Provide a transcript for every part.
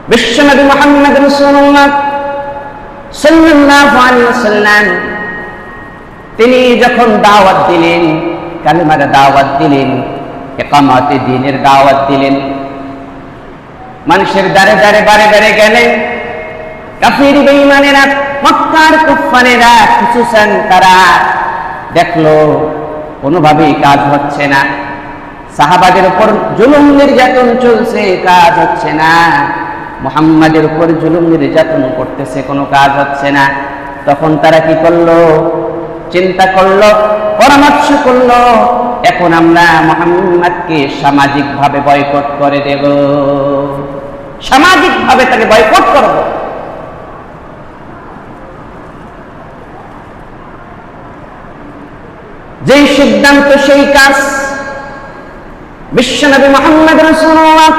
বিশ্বনবী মুহাম্মদ রাসূলুল্লাহ সাল্লাল্লাহু আলাইহি ওয়াসাল্লাম তিনি যখন দাওয়াত দিলেন, কালিমার দাওয়াত দিলেন, ইকামাতে দ্বীনের দাওয়াত দিলেন, মানুষের দ্বারে দ্বারে বারে বারে গেলেন। কাফির বেঈমানেরা, মক্কার কুফফারেরা, খুসুসান তারা দেখলো কোনোভাবেই কাজ হচ্ছে না, সাহাবাদের উপর জুলুম নির্যাতন চলছে, কাজ হচ্ছে না, মুহাম্মাদের উপর জুলুম নির্যাতন করতেছে, কোনো কাজ হচ্ছে না। তখন তারা কি করলো? চিন্তা করলো, পরামর্শ করলো, এখন আমরা মুহাম্মাদকে সামাজিকভাবে বয়কট করে দেব, সামাজিকভাবে তাকে বয়কট করব। যেই সিদ্ধান্ত সেই কাজ। বিশ্বনবী মুহাম্মদ রাসূলুল্লাহ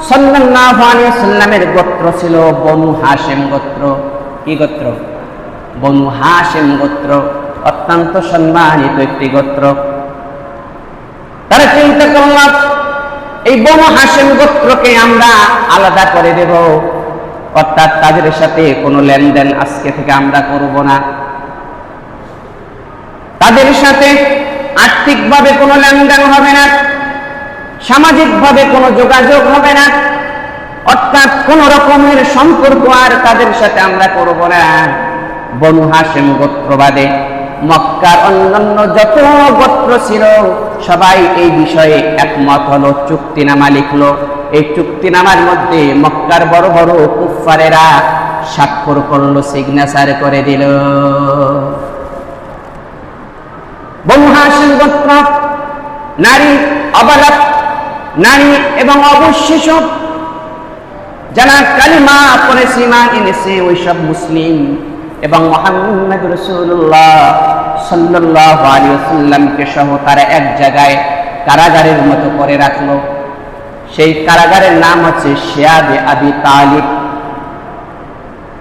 সাল্লাল্লাহু আলাইহি ওয়াসাল্লামের গোত্র ছিল বনু হাশিম গোত্র। কি গোত্র? বনু হাশিম গোত্র, অত্যন্ত সম্মানিত একটি গোত্র। তারা চিন্তা করল, এই বনু হাশিম গোত্রকে আমরা আলাদা করে দেব, অর্থাৎ তাদের সাথে কোনো লেনদেন আজকে থেকে আমরা করব না, তাদের সাথে আর্থিকভাবে কোনো লেনদেন হবে না, সামাজিকভাবে কোনো যোগাযোগ হবে না, অর্থাৎ কোন রকমের সম্পর্ক আর তাদের সাথে আমরা করব না। বনু হাশিম গোত্রবাদে মক্কার অন্যান্য যত গোত্র ছিল সবাই এই বিষয়ে একমত হলো, চুক্তিনামা লিখলো। এই চুক্তিনামার মধ্যে মক্কার বড় বড় কুফফারেরা স্বাক্ষর করলো, সিগনেচার করে দিল। বনু হাশিম গোত্র নারী, অবালক নারী এবং অবশিষ্ট যারা কালিমা পড়েছে, ঈমান এনেছে, ওইসব মুসলিম এবং মুহাম্মদ রাসূলুল্লাহ সাল্লাল্লাহু আলাইহি ওয়াসাল্লামকে সহ তারা এক জায়গায় কারাগারের মতো করে রাখলো। সেই কারাগারের নাম হচ্ছে শিয়াবে আবি তালিব।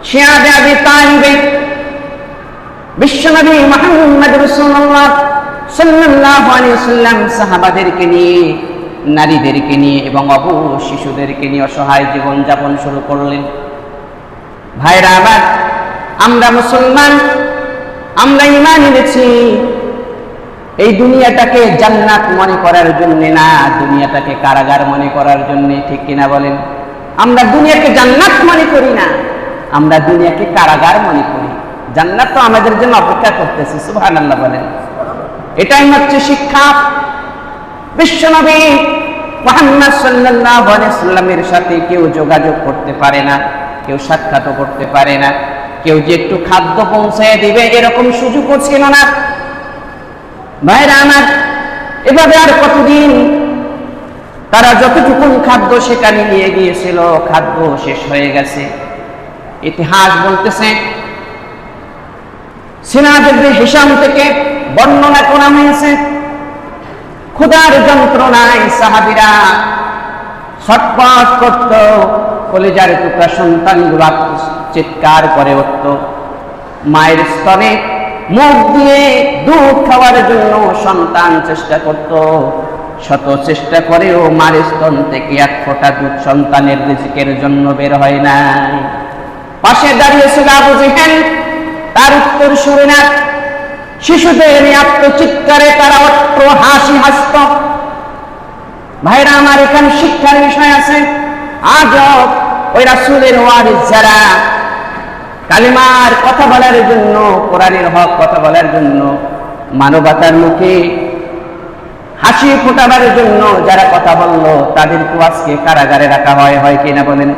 শিয়াবে আবি তালিবে বিশ্বনবী মুহাম্মদ রাসূলুল্লাহ সাল্লাল্লাহু আলাইহি ওয়াসাল্লাম সাহাবাদেরকে নিয়ে, নারীদেরকে নিয়ে এবং অবু শিশুদেরকে নিয়ে অসহায় জীবন যাপন শুরু করলেন। ভাইরা আমার, আমরা মুসলমান, আমরা ঈমান এনেছি এই দুনিয়াটাকে জান্নাত মনে করার জন্য না, দুনিয়াটাকে কারাগার মনে করার জন্য, ঠিক কিনা বলেন? আমরা দুনিয়াকে জান্নাত মনে করি না, আমরা দুনিয়াকে কারাগার মনে করি। জান্নাত তো আমাদের জন্য অপেক্ষা করতেছে, সুবহানাল্লাহ বলেন। এটাই হচ্ছে শিক্ষা। বিশ্বনবী মুহাম্মদ সাল্লাল্লাহু আলাইহি ওয়াসাল্লামের সাথে কেউ যোগাযোগ করতে পারে না, কেউ সাক্ষাৎ করতে পারে না, কেউ যে একটু খাদ্য পৌঁছায় দিবে এরকম সুযোগও ছিল না। ভাইরা আমার, এভাবে আর কতদিন? তারা যতটুকু খাদ্য সেখানে নিয়ে গিয়েছিল, খাদ্য শেষ হয়ে গেছে। ইতিহাস বলতেছে, সিনাদ ইবনে হিশাম থেকে বর্ণনা করা হয়েছে, ক্ষুধার যন্ত্রণায় সাহাবীরা ছটফট করত, কলিজার টুকরা সন্তানগুলো চিৎকার করে উঠত। মায়ের স্তনে মুখ দিয়ে দুধ খাওয়ার জন্য সন্তান চেষ্টা করত, শত চেষ্টা করেও মায়ের স্তন থেকে এক ফোঁটা দুধ সন্তানের রিজিকের জন্য বের হয় না। পাশে দাঁড়িয়েছিল আবু জেহেল, তার উত্তর শুনে না, শিশুদের নিয়ে আত্মচিৎকারে তারা অট্ট হাসি হাসত। ভাইরা আমার, এখানে শিক্ষার বিষয় আছে। আজব ওই রাসূলের ওয়ারিস যারা কালিমার কথা বলার জন্য, কোরআনের হক কথা বলার জন্য, মানবতার মুখে হাসি ফোটাবার জন্য যারা কথা বলল, তাদেরকেও আজকে কারাগারে রাখা হয়, হয় কিনা বলেন?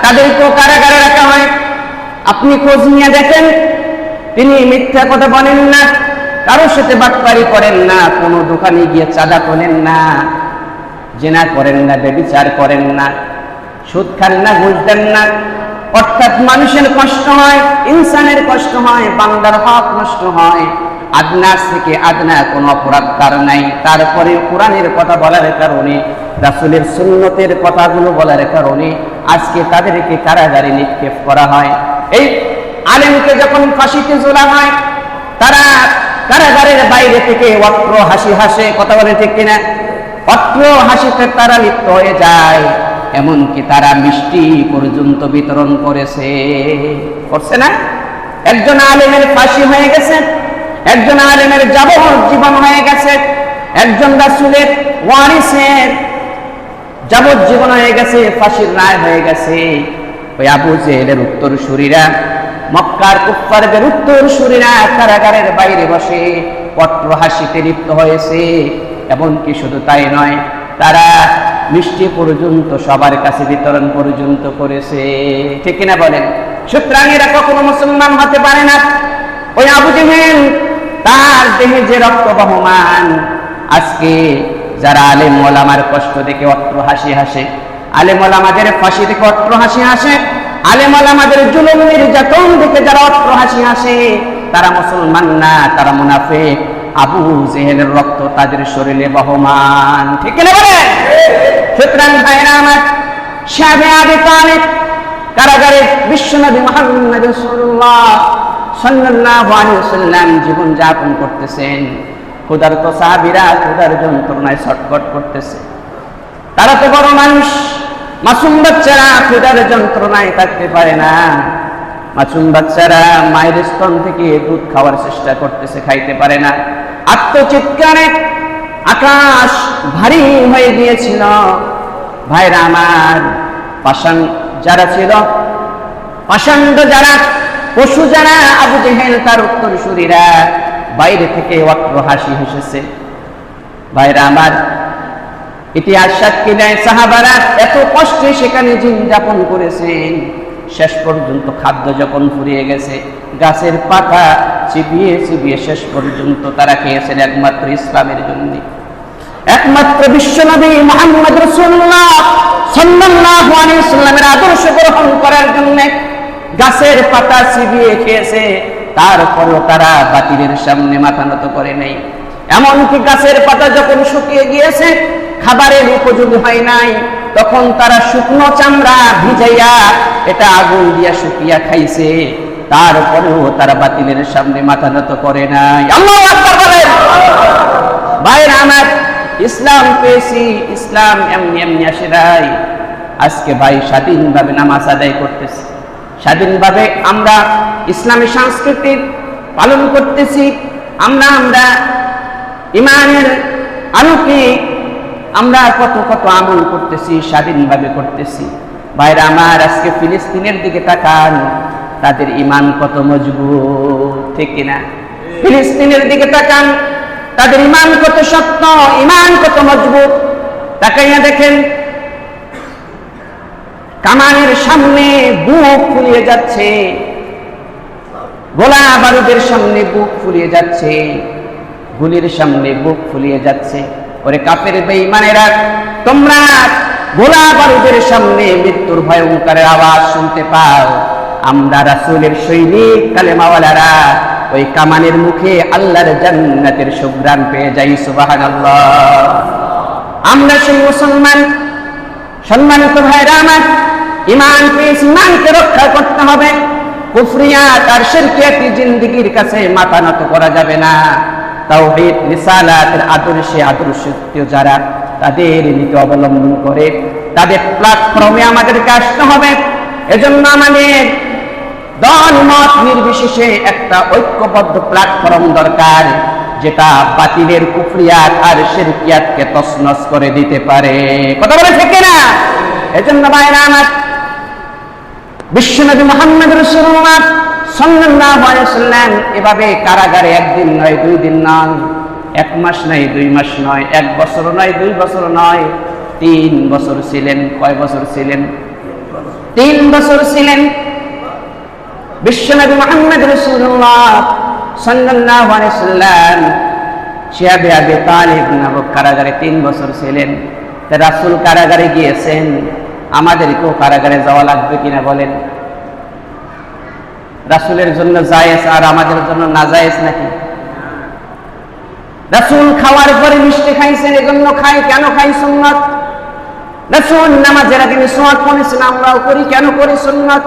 তাদেরকেও কারাগারে রাখা হয়। আপনি খোঁজ নিয়ে দেখেন, তিনি মিথ্যা কথা বলেন না, কারোর সাথে বাটপারি করেন না, কোনো দোকানে গিয়ে চাঁদা করেন না, জিনা করেন না, ব্যভিচার করেন না, সুদ খান না, ঘুষ দেন না। অর্থাৎ মানুষের কষ্ট হয়, ইনসানের কষ্ট হয়, বান্দার হক নষ্ট হয়। আদনার থেকে আদনা কোনো অপরাধ তার নাই, তারপরে কোরআনের কথা বলার কারণে, রাসূলের সুন্নতের কথাগুলো বলার কারণে আজকে তাদেরকে কারাগারে নিক্ষেপ করা হয়। এই আলেমকে যখন ফাঁসিতে ঝোলা হয়, তারা কারাগারের বাইরে থেকে অট্ট হাসি হাসে, কথা বলে ঠিক কিনা? অট্ট হাসিতে তারা লিপ্ত হয়ে যায়। এমনকি তারা মিষ্টি পর্যন্ত বিতরণ করেছে, করছে না? একজন আলেমের ফাঁসি হয়ে গেছে, একজন আলেমের যাবজ্জীবন হয়ে গেছে, একজন রাসূলের ওয়ারিসের যাবজ্জীবন হয়ে গেছে, ফাঁসির রায় হয়ে গেছে। ওই আবু জেহেলের উত্তরসূরিরা, মক্কার কুফফারদের উত্তরসূরিরা কারাগারের বাইরে বসে অট্টহাসিতে লিপ্ত হয়েছে। এমনকি শুধু তাই নয়, তারা মিষ্টি পর্যন্ত সবার কাছে বিতরণ পর্যন্ত করেছে, ঠিক কিনা বলেন? সুতরাং এরা কখনো মুসলমান হতে পারে না। ওই আবু জেহেল, তার দেহে যে রক্ত বহমান, আজকে যারা আলেম ওলামার কষ্ট দেখে অট্টহাসি হাসে, আলেম ওলামাদের ফাঁসি দেখে অট্টহাসি হাসে, আলেম ওলামাদের জুলুম নির্যাতন দেখে যারা অট্টহাসি হাসে, তারা মুসলমান না, তারা মুনাফিক। আবু জেহেলের রক্ত তাদের শরীরে বহমান, ঠিক কিনা বলেন? সুতরাং ভাইরা আমার, সাহাবে আবি তালিব কারাগারে বিশ্বনবী মুহাম্মদ রাসূলুল্লাহ সাল্লাল্লাহু আলাইহি ওয়াসাল্লাম জীবন যাপন করতেছেন। ক্ষুধার্ত সাহাবীরা ক্ষুধার যন্ত্রণায় ছটফট করতেছে। তারা তো বড় মানুষ, মাসুম বাচ্চারা ক্ষুধার যন্ত্রণায় থাকতে পারে না। মাসুম বাচ্চারা মায়ের স্তন থেকে দুধ খাওয়ার চেষ্টা করতেছে, খাইতে পারে না। আত্মচিৎকারে আকাশ ভারী হয়ে গিয়েছিল। ভাইরা আমার, পাষাণ যারা ছিল, পাষাণ্ড যারা, পশু যারা, আবু জেহেল তার উত্তরসূরিরা বাইরে থেকে অট্টহাসি হেসেছে। ভাইরা আমার, ইতিহাস সাক্ষী দেয় সাহাবারা এত কষ্টে সেখানে জীবন যাপন করেছেন। শেষ পর্যন্ত খাদ্য যখন ফুরিয়ে গেছে, গাছের পাতা চিবিয়ে চিবিয়ে শেষ পর্যন্ত তারা খেয়েছেন একমাত্র ইসলামের জন্য, একমাত্র বিশ্বনবী মুহাম্মদ রাসূলুল্লাহ সাল্লাল্লাহু আলাইহি ওয়াসাল্লামের আদর্শ গ্রহণ করার জন্য গাছের পাতা চিবিয়ে খেয়েছে। তারপরেও তারা বাতিলের সামনে মাথা নত করে নাই। এমনকি গাছের পাতা যখন শুকিয়ে গিয়েছে, খাবারের উপযোগী হয় নাই, তখন তারা শুকনো চামড়া ভিজাইয়া এটা আগুন দিয়া শুকিয়া খাইছে। তারপরেও তারা বাতিলের সামনে মাথা নত করে নাই। আল্লাহু আকবার বলেন। ভাইরা আমার, ইসলাম পেয়েছি, ইসলাম এমনি এমনি আসে নাই। আজকে ভাই স্বাধীনভাবে নামাজ আদায় করতেছি, স্বাধীনভাবে আমরা ইসলামী সংস্কৃতি পালন করতেছি, আমরা ইমানের আলোকে আমরা কত কত আমল করতেছি, স্বাধীনভাবে করতেছি। ভাইরা আমার, আজকে ফিলিস্তিনের দিকে তাকান, তাদের ইমান কত মজবুত, ঠিক কিনা? ফিলিস্তিনের দিকে তাকান, তাদের ইমান কত শক্ত, ইমান কত মজবুত। তাকাইয়া দেখেন, কামানের সামনে বুক ফুলিয়ে যাচ্ছে, গোলা বারুদের সামনে বুক ফুলিয়ে যাচ্ছে, গুলির সামনে বুক ফুলিয়ে যাচ্ছে। ওরে কাফের বেঈমানেরা, তোমরা গোলা বারুদের সামনে মৃত্যুর ভয়ঙ্কর আওয়াজ শুনতে পাও, আমরা রাসূলের সৈনিক কালেমাওয়ালারা ওই কামানের মুখে আল্লাহর জান্নাতের সুঘ্রাণ পেয়ে যাই। সুবহানাল্লাহ। আমরা সেই মুসলমান। সম্মানিত ভাইরা আমার, ইমান পেয়েছি, ইমানকে রক্ষা করতে হবে। কুফরিয়াত আর শিরকিয়াতি জিন্দেগির কাছে মাথা নত করা যাবে না। তাওহীদ রিসালাতের আদর্শিত যারা, তাদের নীতি অবলম্বন করে তাদের প্ল্যাটফর্মে আমাদেরকে আসতে হবে। এজন্য আমাদের দল মত নির্বিশেষে একটা ঐক্যবদ্ধ প্ল্যাটফর্ম দরকার, যেটা বাতিলের কুফরিয়াত আর শিরকিয়াতকে তছনছ করে দিতে পারে। কথা বলে ঠিক না? এজন্য ভাইরা আমার, বিশ্বনবী মুহাম্মদ রাসূলুল্লাহ সাল্লাল্লাহু আলাইহি ওয়াসাল্লাম এভাবে কারাগারে একদিন নয়, 2 দিন নয়, 1 মাস নয়, 2 মাস নয়, 1 বছর নয়, 2 বছর নয়, 3 বছর ছিলেন। কয় বছর ছিলেন? 3 বছর ছিলেন। বিশ্বনবী মুহাম্মদ রাসূলুল্লাহ সাল্লাল্লাহু আলাইহি ওয়াসাল্লাম সাহাবে আবি তালিব নামক কারাগারে 3 বছর ছিলেন। রাসূল কারাগারে গিয়েছেন, আমাদেরকেও কারাগারে যাওয়া লাগবে কিনা বলেন? রাসূলের জন্য জায়েজ আর আমাদের জন্য নাজায়েজ নাকি? রাসূল খাওয়ার পরে মিষ্টি খাইছেন, এজন্য খাই। কেন খাই? সুন্নাত। রাসূল নামাজের আগে মিসওয়াক করেছেন, আমরাও করি। কেন করি? সুন্নাত।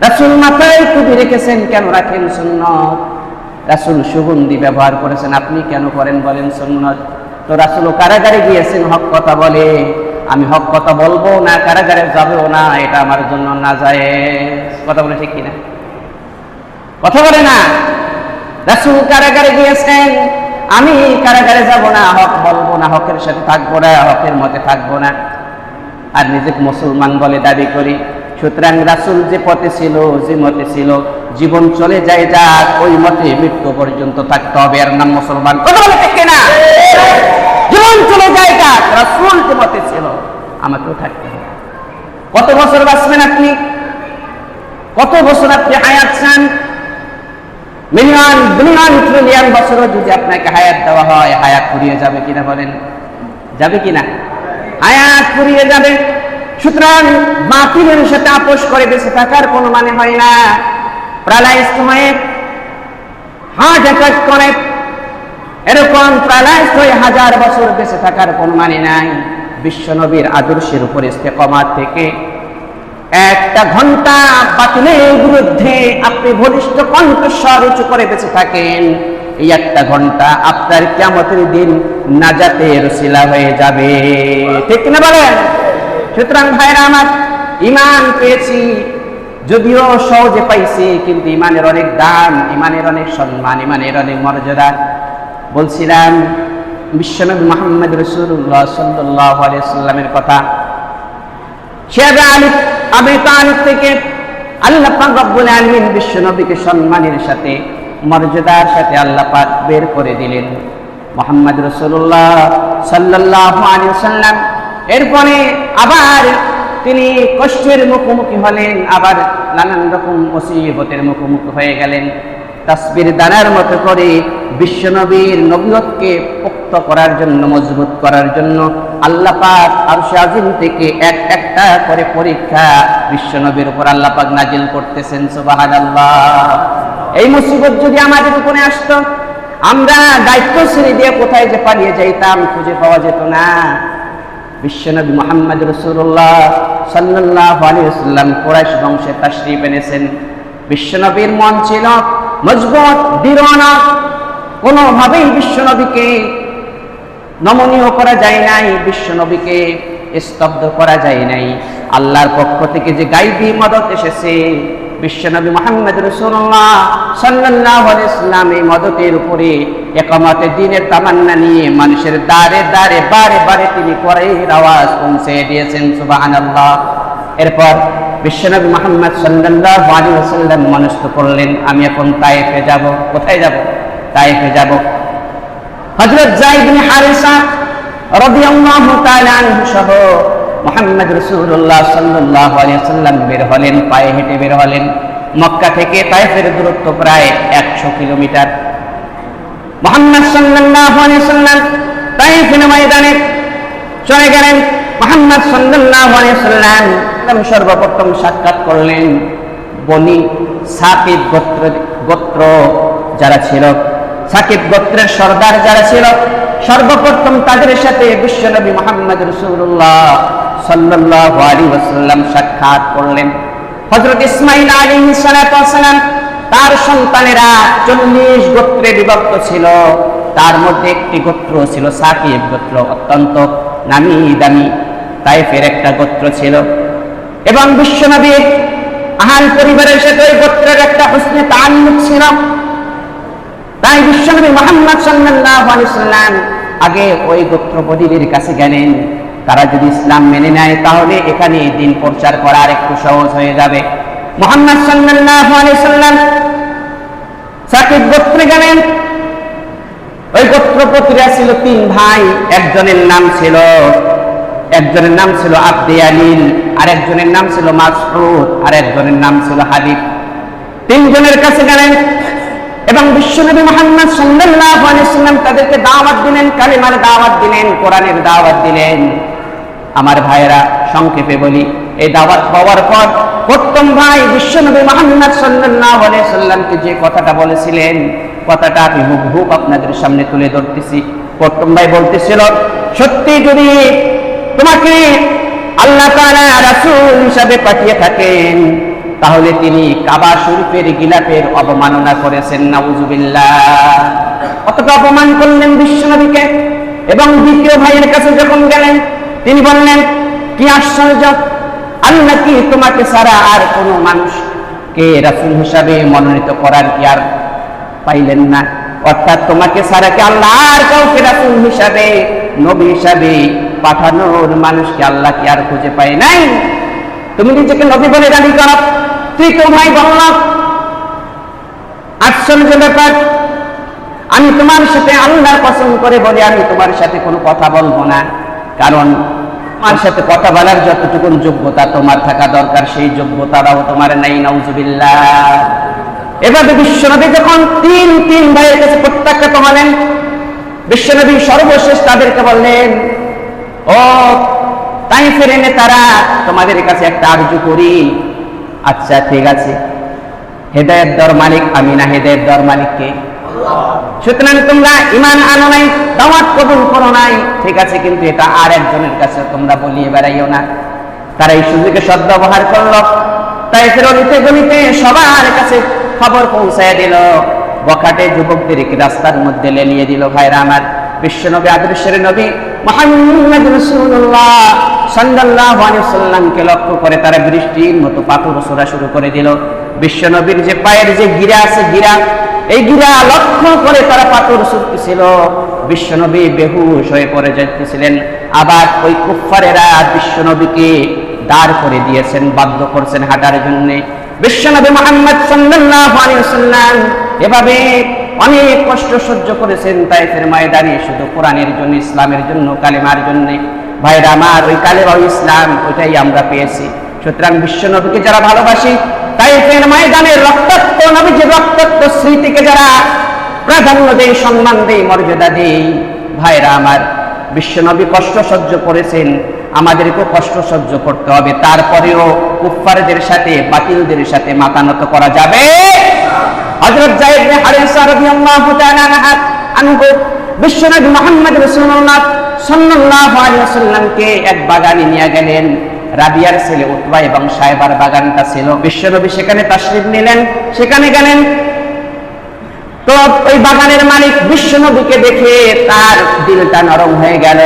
রাসূল মাথায় টুপি রেখেছেন, কেন রাখেন? সুন্নাত। রাসূল সুগন্ধি ব্যবহার করেছেন, আপনি কেন করেন? বলেন সুন্নাত। তো রাসূল কারাগারে গিয়েছেন, হক কথা বলে আমি হক কথা বলবো না, কারাগারে যাবেও না, এটা আমার জন্য নাজায়েজ। কথা বলে ঠিক কিনা? কথা বলে না? রাসূল কারাগারে গিয়েছেন, আমি কারাগারে যাব না, হক বলবো না, হকের সাথে থাকবো না, হকের মতে থাকবো না, আর নিজেকে মুসলমান বলে দাবি করি। সুতরাং রাসূল যে পথে ছিল, যে মতে ছিল, জীবন চলে যায় যাক, ওই মতে মৃত্যু পর্যন্ত থাকতে হবে, এর নাম মুসলমান। কথা বলে ঠিক কিনা? জীবন চলে যায় যাক, রাসূল যে মতে ছিল আমাকেও থাকতে হবে। কত বছর বাঁচবেন আপনি? কত বছর আপনি হায়াত চান? মিলিয়ন বিলিয়ন ট্রিলিয়ন বছরও যদি আপনাকে হায়াত দেওয়া হয়, হায়াত ফুরিয়ে যাবে কিনা বলেন? যাবে কিনা? হায়াত ফুরিয়ে যাবে। সুতরাং বাতিলের সাথে আপোষ করে বেঁচে থাকার কোনো মানে হয় না। প্যারালাইজড হয়ে, হার্ট অ্যাটাক করে, এরকম প্যারালাইজড হয়ে 1000 বছর বেঁচে থাকার কোনো মানে নাই। বিশ্বনবীর আদর্শের উপর ইস্তেকামাত থেকে একটা ঘন্টা বাতিলের বিরুদ্ধে আপনি বলিষ্ঠ কণ্ঠস্বর উঁচু করে বেঁচে থাকেন, এই একটা ঘন্টা আপনার কিয়ামতের দিন নাজাতের ওসিলা হয়ে যাবে। ঠিক না বলেন? সুতরাং ভাইরা আমার, ঈমান পেয়েছি, যদিও সহজে পাইছি, কিন্তু ঈমানের অনেক দাম, ঈমানের অনেক সম্মান, ঈমানের অনেক মর্যাদা। বলছিলাম বিশ্বনবী মুহাম্মদ রাসূলুল্লাহ সাল্লাল্লাহু আলাইহি ওয়াসাল্লামের কথা। সাইয়েদনা আবু তালিব থেকে আল্লাহ পাক রব্বুল আলামিন বিশ্বনবীকে সম্মানের সাথে, মর্যাদার সাথে আল্লাহ পাক বের করে দিলেন মুহাম্মদ রাসূলুল্লাহ সাল্লাল্লাহু আলাইহি ওয়াসাল্লাম। এরপরে আবার তিনি কষ্টের মুখোমুখি হলেন, আবার নানান রকম মুসিবতের মুখোমুখি হয়ে গেলেন। তাসবির দানার মতো করে বিশ্বনবীর নবুয়তকে পোক্ত করার জন্য, মজবুত করার জন্য আল্লাহ পাক আরশে আজিম থেকে একটা করে পরীক্ষা বিশ্বনবীর উপর আল্লাহ পাক নাজিল করতেছেন। সুবহানাল্লাহ। এই মুসিবত যদি আমাদের উপরে আসতো, আমরা দায়িত্ব ছেড়ে দিয়ে কোথায় যে পালিয়ে যাইতাম, খুঁজে পাওয়া যেত না। বিশ্বনবী মুহাম্মদ রাসূলুল্লাহ সাল্লাল্লাহু আলাইহি ওয়াসাল্লাম কুরাইশ বংশে তাশরীফ এনেছেন। বিশ্বনবীর মন ছিল মজবুত, দৃঢ় না, কোনোভাবেই বিশ্বনবীকে নমনীয় করা যায় নাই, বিশ্বনবীকে স্তব্ধ করা যায় নাই। আল্লাহর পক্ষ থেকে যে গায়বী মদত এসেছে, বিশ্বনবী মুহাম্মদ রাসূলুল্লাহ সাল্লাল্লাহু আলাইহি ওয়াসাল্লাম এই মদতের উপরে ইকামতে দ্বীনের তামান্না নিয়ে মানুষের দ্বারে দ্বারে বারে বারে তিনি কোরআনের আওয়াজ পৌঁছে দিয়েছেন। সুবহানাল্লাহ। এরপর বিশ্বনবী মুহাম্মদ সাল্লাল্লাহু আলাইহি ওয়াসাল্লাম মনস্থ করলেন, আমি এখন তায়েফে যাব। কোথায় যাব? তায়েফে যাব। হযরত যায়েদ বিন হারিসা রাদিয়াল্লাহু তাআলা আনহু সহ মুহাম্মদ রাসূলুল্লাহ সাল্লাল্লাহু আলাইহি ওয়াসাল্লাম বের হলেন, পায়ে হেঁটে বের হলেন। মক্কা থেকে তায়েফের দূরত্ব প্রায় 100 কিলোমিটার। মুহাম্মদ সাল্লাল্লাহু আলাইহি ওয়াসাল্লাম তায়েফের ময়দানে চলে গেলেন। মুহাম্মদ সাল্লাল্লাহু আলাইহি ওয়াসাল্লাম সর্বপ্রথম সাক্ষাৎ করলেন বনি সাকিব গোত্র যারা ছিল, সাকিব গোত্রের সর্দার যারা ছিল, সর্বপ্রথম তাদের সাথে বিশ্বনবী মুহাম্মদ রাসূলুল্লাহ সাল্লাল্লাহু আলাইহি ওয়াসাল্লাম সাক্ষাৎ করলেন। হযরত ইসমাঈল আলাইহিস সালাতু ওয়াস সালাম, তার সন্তানেরা 40 গোত্রে বিভক্ত ছিল। তার মধ্যে একটি গোত্র ছিল সাকিব গোত্র, অত্যন্ত নামি দামি তায়েফের একটা গোত্র ছিল। এবং বিশ্বনবীর আহাল পরিবারের সাথে ওই গোত্রের একটা হুসনে তাআল্লুক ছিল। তাই বিশ্বনবী মুহাম্মদ সাল্লাল্লাহু আলাইহি ওয়াসাল্লাম আগে ওই গোত্রপতিদের কাছে গেলেন। তারা যদি ইসলাম মেনে নেয় তাহলে এখানে দিন প্রচার করা আর একটু সহজ হয়ে যাবে। মুহাম্মদ সাল্লাল্লাহু আলাইহি ওয়াসাল্লাম সাকিব গোত্রে গেলেন। ওই গোত্রপতিরা ছিল 3 ভাই। একজনের নাম ছিল আব্দে আলীল, আরেকজনের নাম ছিল মাসউদ, আরেকজনের নাম ছিল হাবিব। 3 জনের কাছে গেলেন এবং বিশ্বনবী মুহাম্মদ সাল্লাল্লাহু আলাইহি ওয়াসাল্লাম তাদেরকে দাওয়াত দিলেন, কালিমার দাওয়াত দিলেন, কোরআনের দাওয়াত দিলেন। আমার ভাইয়েরা, সংক্ষেপে বলি, এই দাওয়াত পাওয়ার পর প্রথম ভাই বিশ্বনবী মুহাম্মদ সাল্লাল্লাহু আলাইহি ওয়াসাল্লামকে যে কথাটা বলেছিলেন, কথাটা আমি হুবহু আপনাদের সামনে তুলে ধরতেছি। প্রথম ভাই বলতেছিল, সত্যি যদি তোমাকে আল্লাহ তাআলা রাসূল হিসাবে পাঠিয়ে থাকেন তাহলে তিনি কাবা শরীফের গিলাফের অবমাননা করেছেন। নাউযুবিল্লাহ। কতটা অপমান করলেন বিশ্বনবীকে। এবং দ্বিতীয় ভাইয়ের কাছে যখন গেলেন, তিনি বললেন, কি আশ্চর্য, আল্লাহ কি তোমাকে ছাড়া আর কোনো মানুষকে রাসূল হিসাবে মনোনীত করার কি আর পাইলেন না? অর্থাৎ তোমাকে ছাড়া কি আল্লাহ আর কাউকে রাসূল হিসাবে, নবী হিসাবে পাঠানোর মানুষকে আল্লাহ কি আর খুঁজে পায় নাই? তুমি নিজেকে নবী বলে দাবি করো, তুই তোমায় বলল। আশ্চর্য ব্যাপার, আমি তোমার সাথে আল্লাহর কসম করে বলি, আমি তোমার সাথে কোনো কথা বলবো না, কারণ আমার সাথে কথা বলার যতটুকু যোগ্যতা তোমার থাকা দরকার সেই যোগ্যতাটাও তোমার নাই। নাউজুবিল্লাহ। এভাবে বিশ্বনবী যখন তিন ভাইয়ের কাছে প্রত্যাখ্যাত হলেন, বিশ্বনবী সর্বশেষ তাদেরকে বললেন, ও তাইফের নেতারা, তোমাদের কাছে একটা আরজু করি। আচ্ছা ঠিক আছে, হেদায়েত দেওয়ার মালিক আমি না, হেদায়েত দেওয়ার মালিক কে? সুতরাং তোমরা ঈমান আনো নাই, দাওয়াত কবুল করো নাই, ঠিক আছে, কিন্তু এটা আর একজনের কাছে তোমরা বলিয়ে বেড়াইও না। তারা এই সুযোগে সদ্ব্যবহার করলো, তাইফের অলিতে গলিতে সবার কাছে খবর পৌঁছায় দিল, বখাটে যুবকদেরকে রাস্তার মধ্যে লেলিয়ে দিল। ভাইরা আমার, বিশ্বনবী আদর্শের নবী মুহাম্মদ রাসূলুল্লাহ সাল্লাল্লাহু আলাইহি ওয়াসাল্লামকে লক্ষ্য করে তারা বৃষ্টির মতো পাথর ছোড়া শুরু করে দিল। বিশ্বনবীর যে পায়ের যে গিরা আছে, গিরা, এই গিরা লক্ষ্য করে তারা পাথর ছুঁড়তেছিল। বিশ্বনবী বেহুশ হয়ে পড়ে যাচ্ছিলেন। আবার ওই কুফারেরা বিশ্বনবীকে দাঁড় করে দিয়েছেন, বাধ্য করছেন হাঁটার জন্য। বিশ্বনবী মুহাম্মদ সাল্লাল্লাহু আলাইহি ওয়াসাল্লাম এভাবে অনেক কষ্ট সহ্য করেছেন তাইফের ময়দানে, শুধু কোরআনের জন্য, ইসলামের জন্য, কালেমার জন্য। ভাইরা আমার, ওই কালেমা ও ইসলাম ওইটাই আমরা পেয়েছি। সুতরাং বিশ্বনবীকে যারা ভালোবাসি, তাইফের ময়দানে রক্তাক্ত নবীজির রক্তাক্ত স্মৃতিকে যারা প্রাধান্য দেই, সম্মান দেই, মর্যাদা দেই, ভাইরা আমার, বিশ্বনবী কষ্ট সহ্য করেছেন, আমাদেরকেও কষ্ট সহ্য করতে হবে। তারপরেও কুফফারদের সাথে, বাতিলদের সাথে মাথা নত করা যাবে। হযরত যায়েদ বিন হারিসা রাদিয়াল্লাহু তাআলা আনহু বিশ্বনবী মুহাম্মদ রাসূলুল্লাহ সাল্লাল্লাহু আলাইহি ওয়াসাল্লামকে এক বাগানে নিয়ে গেলেন। রাবিয়ার ছেলে উতবা এবং সাইবার বাগানটা ছিল। বিশ্বনবী সেখানে তাশরীফ নিলেন, সেখানে গেলেন। তো ওই বাগানের মালিক বিশ্বনবীকে দেখে তার দিলটা নরম হয়ে গেল,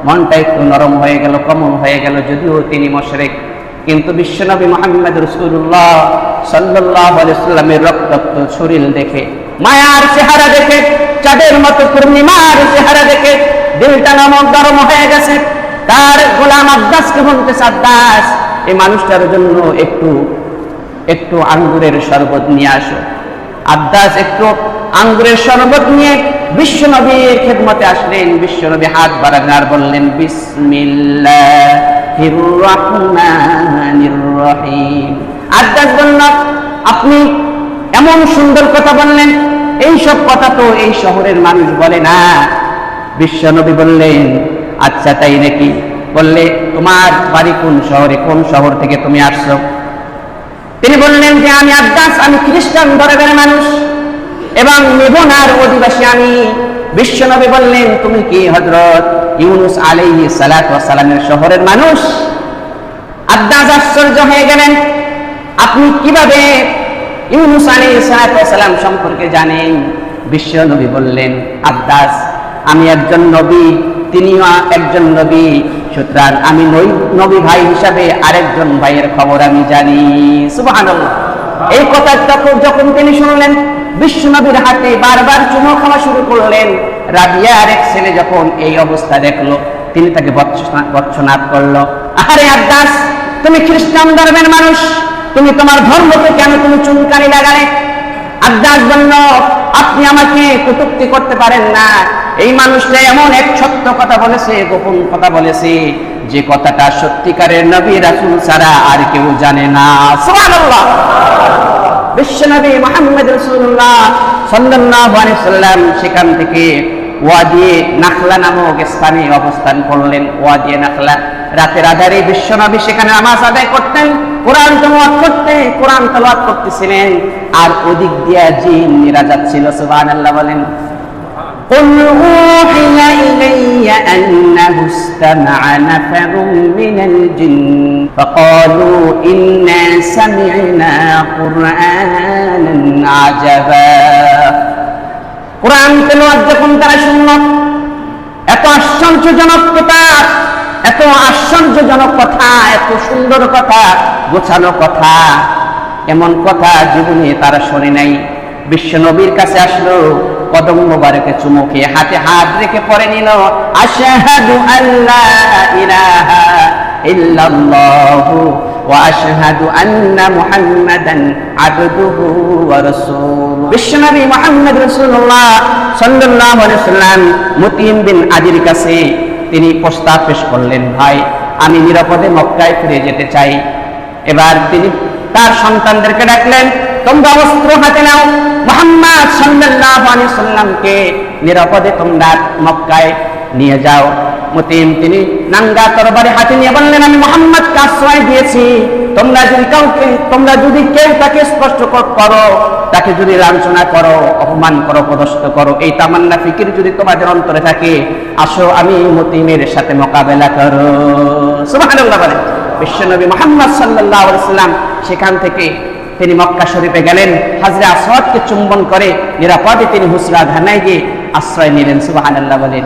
মনটা একটু নরম হয়ে গেল, কোমল হয়ে গেল, যদিও তিনি মুশরিক। কিন্তু বিশ্বনবী মুহাম্মদ রাসূলুল্লাহ সাল্লাল্লাহু আলাইহি ওয়াসাল্লামের রক্তাক্ত শরীর দেখে, মায়ার চেহারা দেখে, চাঁদের মতো পূর্ণিমার চেহারা দেখে দিলটা নরম হয়ে গেছে। তার গোলাম আব্বাসকে বলতেছে, আব্বাস, এই মানুষটার জন্য একটু আঙ্গুরের শরবত নিয়ে আসো। আব্বাস একটু আঙ্গুরের শরবত নিয়ে বিশ্বনবীর খেদমতে আসলেন। বিশ্বনবী হাত বাড়ালেন আর বললেন, বিসমিল্লাহির রহমানির রহিম। আব্বাস বলল, আপনি এমন সুন্দর কথা বললেন, এই সব কথা তো এই শহরের মানুষ বলে না। বিশ্বনবী বললেন, আচ্ছা তাই নাকি? বললে, তোমার বাড়ি কোন শহরে, কোন শহর থেকে তুমি আসছো? তিনি বললেন যে আমি আব্বাস, আমি খ্রিস্টান ধর্মের মানুষ এবং মেঘনার অধিবাসী আমি। বিশ্বনবী বললেন, তুমি কি হযরত ইউনুস আলাইহিস সালাতু ওয়াস সালামের শহরের মানুষ? আব্বাস আশ্চর্য হয়ে গেলেন, আপনি কিভাবে ইউনুস আলাইহিস সালাতু ওয়াস সালাম সম্পর্কে জানেন? বিশ্বনবী বললেন, আব্বাস, আমি একজন নবী, তিনিও একজন নবী, সুতরাং আমি নবী ভাই হিসাবে আরেকজন ভাইয়ের খবর আমি জানি। সুবহানাল্লাহ। এই কথাটা যখন তিনি শুনলেন, বিশ্বনবীর হাতে বারবার চুমো খাওয়া শুরু করলেন। রাবিয়ার এক ছেলে যখন এই অবস্থা দেখলো, তিনি তাকে ভৎসনাদ করলো, আরে আব্বাস, তুমি খ্রিস্টান ধর্মের মানুষ, তুমি তোমার ধর্মকে কেন তুমি চুনকানি লাগালে? আব্বাস বলল, আপনি আমাকে কটূক্তি করতে পারেন না। এই মানুষটা এমন এক সত্য কথা বলেছে, গোপন কথা বলেছে, যে কথাটা সত্যিকারের নবী রাসূল ছাড়া আর কেউ জানে না। সুবহানাল্লাহ। বিশ্বনবী মুহাম্মদ রাসূলুল্লাহ সাল্লাল্লাহু আলাইহি ওয়াসাল্লাম সেখান থেকে ওয়াদি নাখলা নামক স্থানে অবস্থান করলেন। ওয়াদি নাখলা, রাতের আধারে বিশ্বনবী সেখানে নামাজ আদায় করতেন, কোরআন তেলাওয়াত করতেছিলেন, আর ওদিক দিয়ে জিন্নেরা যাচ্ছিল। সুবহানাল্লাহ বলেন। قل أوحي إلي أنه استمع نفر من الجن فقالوا إنا سمعنا قرآنا عجبا। কোরআন তেলাওয়াত যখন তারা শুনল, এত আশ্চর্যজনক কিতাব, মাধুর্যজনক কথা, এত সুন্দর কথা, গোছানো কথা, এমন কথা জীবনে তারা শোনে নাই। বিশ্ব নবীর কাছে আসলো, কদম মোবারকে চুমু খেয়ে হাতে হাত রেখে পরে নিল, আশহাদু আল্লা ইলাহা ইল্লাল্লাহু ওয়া আশহাদু আন্না মুহাম্মাদান আবদুহু ওয়া রাসূলুহু। বিশ্বনবী মুহাম্মদ রাসূলুল্লাহ সাল্লাল্লাহু আলাইহি ওয়াসাল্লাম মুতিম বিন আদির কাছে তিনি প্রস্তাব পেশ করলেন, ভাই আমি নিরাপদে মক্কায় ফিরে যেতে চাই। এবার তিনি তার সন্তানদেরকে ডাকলেন, তোমরা অস্ত্র হাতে নাও, মুহাম্মদ সাল্লাল্লাহু আলাইহি ওয়াসাল্লামকে নিরাপদে তোমরা মক্কায় নিয়ে যাও। মুতিম তিনি নাঙ্গা তরবারি হাতে নিয়ে বললেন, আমি মুহাম্মদকে আশ্রয় দিয়েছি, তোমরা যদি কেউ তাকে স্পষ্ট করো, তাকে যদি লাঞ্ছনা করো, অপমান করো, পদস্থ করো, এই তামান্না ফিকির যদি তোমাদের অন্তরে থাকে, আসো আমি মুতিমের সাথে মোকাবেলা করো। সুবহানাল্লাহ বলেন। বিশ্বনবী মুহাম্মদ সাল্লাল্লাহু আলাইহি ওয়াসাল্লাম সেখান থেকে তিনি মক্কা শরীফে গেলেন, হাজরে আসওয়াদকে চুম্বন করে নিরাপদে তিনি হুসরা ঘানায় গিয়ে আশ্রয় নিলেন। সুবহানাল্লাহ বলেন।